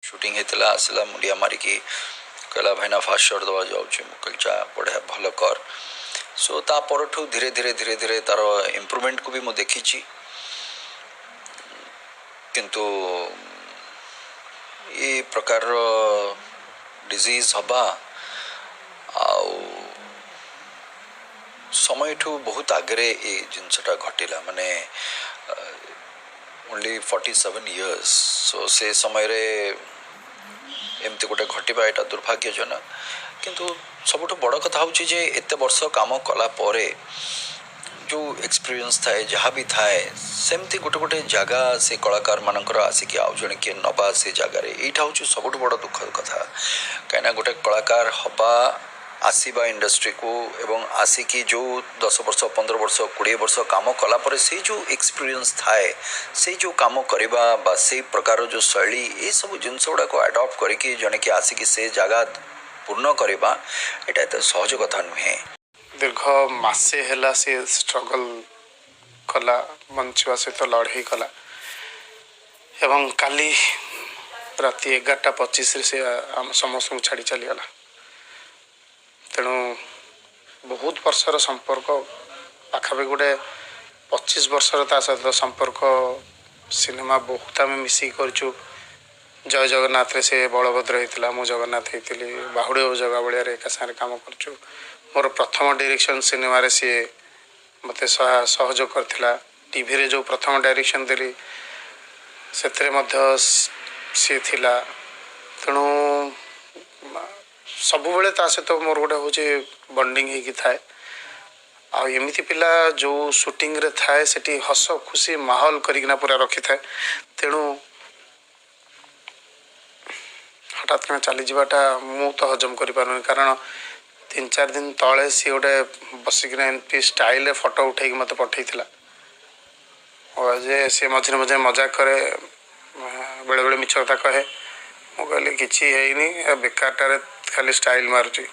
shooting होता आसला मुंडिया मारिकी कहला भाईना फास्ट शॉट दवा जाऊँ मुझे बढ़िया भल कर सो ता परठू धीरे धीरे धीरे धीरे तार इम्प्रूवमेंट को भी मुझे देखी किंतु ये प्रकार डिजीज हवा आउ समय ठू बहुत आगे ये जिनसटा घटिला माने ओनली 47 इयर्स सो से समय रे एमती गोटे घटवा यहाँ दुर्भाग्यजनक किंतु सबुठ बड़ कथा हूँ जे एत वर्ष काम कला परे जो एक्सपीरियंस थाए जहाँ भी थाए सेमती गोटे गोटे जगह से कलाकार मानकर आसिक आउ जड़े किए नवा से जगार यहाँ हूँ सबुठ बड़ दुखद कथा कहीं गोटे कलाकार हवा आसवा इंडस्ट्री को एवं आसिकी जो 10 वर्ष 15 वर्ष 20 वर्ष काम कला परे से जो एक्सपीरियंस थाए से जो काम करवा से प्रकार जो शैली ये सब जिनस गुड़ाक आडप्ट करके जड़े कि आसिकी से जगह पूर्ण करवा यहाँ एत सहज कथा नुहे दीर्घ मासे है सी स्ट्रगल कला मंचवा सहित लड़े कला एवं काली राति 11:25 से आम समस्त छाड़ी चलीगला तेणु बहुत वर्षर संपर्क पाखापी गोटे 25 वर्षर ता सहित संपर्क सिनेमा बहुत आम मिसिक करचु जय जगन्नाथ रे से बलभद्र होता मु जगन्नाथ होती बाहुड़ी और जगह बलिया एका सारे काम करचु मोर प्रथम डायरेक्शन सिनेमा रे सी मत सहयोग करथिला टीवी रे जो प्रथम डायरेक्शन देली से सी थिला तेणु सब बेले ता सहित मोर गोटे हूँ बंडिंग होगी थाए आमती पिला जो शूटिंग रे थाए सेठी हस खुशी माहौल करना पूरा रखी थाए तेणु हठात क्या चली जावाटा मु तो हजम कर पार कारण 3-4 दिन तले सी गोटे बसिकिना एमती स्टाइल फोटो उठे मत पठे जे सी मझे मझे मजाक करे बेले बेले मिछ कथा कहे मुझे किसी है बेकारटारे खाली स्टाइल मारुची